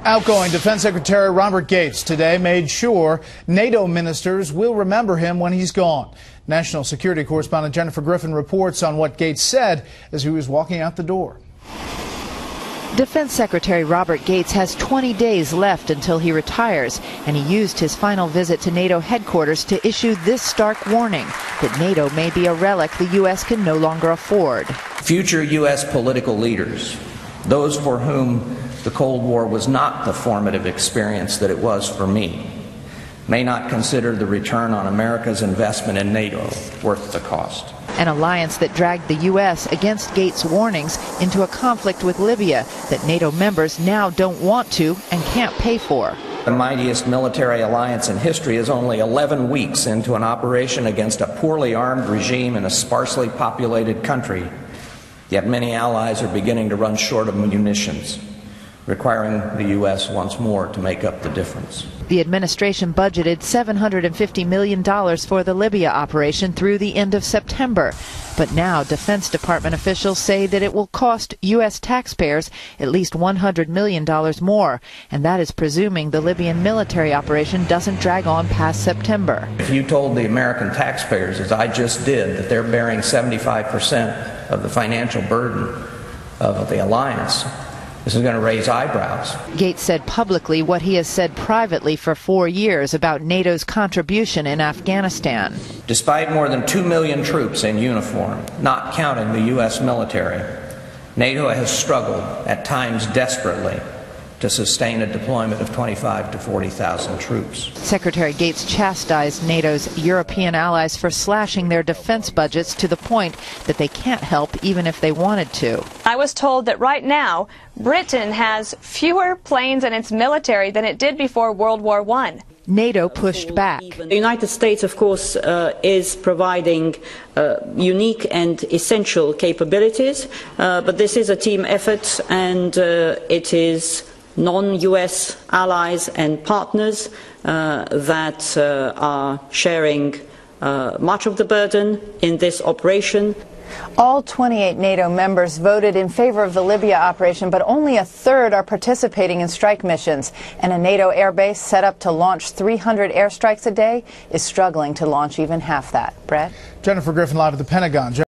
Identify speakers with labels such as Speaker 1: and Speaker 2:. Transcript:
Speaker 1: Outgoing Defense Secretary Robert Gates today made sure NATO ministers will remember him when he's gone. National security correspondent Jennifer Griffin reports on what Gates said as he was walking out the door.
Speaker 2: Defense Secretary Robert Gates has 20 days left until he retires, and he used his final visit to NATO headquarters to issue this stark warning that NATO may be a relic the U.S. can no longer afford.
Speaker 3: Future U.S. political leaders, those for whom the Cold War was not the formative experience that it was for me, may not consider the return on America's investment in NATO worth the cost.
Speaker 2: An alliance that dragged the U.S. against Gates' warnings into a conflict with Libya that NATO members now don't want to and can't pay for.
Speaker 3: The mightiest military alliance in history is only 11 weeks into an operation against a poorly armed regime in a sparsely populated country, yet many allies are beginning to run short of munitions, requiring the U.S. once more to make up the difference.
Speaker 2: The administration budgeted $750 million for the Libya operation through the end of September. But now Defense Department officials say that it will cost U.S. taxpayers at least $100 million more, and that is presuming the Libyan military operation doesn't drag on past September.
Speaker 3: If you told the American taxpayers, as I just did, that they're bearing 75% of the financial burden of the alliance, this is going to raise eyebrows.
Speaker 2: Gates said publicly what he has said privately for 4 years about NATO's contribution in Afghanistan.
Speaker 3: Despite more than 2 million troops in uniform, not counting the U.S. military, NATO has struggled, at times desperately, to sustain a deployment of 25,000 to 40,000 troops.
Speaker 2: Secretary Gates chastised NATO's European allies for slashing their defense budgets to the point that they can't help even if they wanted to.
Speaker 4: I was told that right now, Britain has fewer planes in its military than it did before World War I.
Speaker 2: NATO pushed back.
Speaker 5: The United States, of course, is providing unique and essential capabilities, but this is a team effort, and it is non-US allies and partners that are sharing much of the burden in this operation.
Speaker 6: All 28 NATO members voted in favor of the Libya operation, but only a third are participating in strike missions. And a NATO airbase set up to launch 300 airstrikes a day is struggling to launch even half that. Brett?
Speaker 1: Jennifer Griffin live at the Pentagon.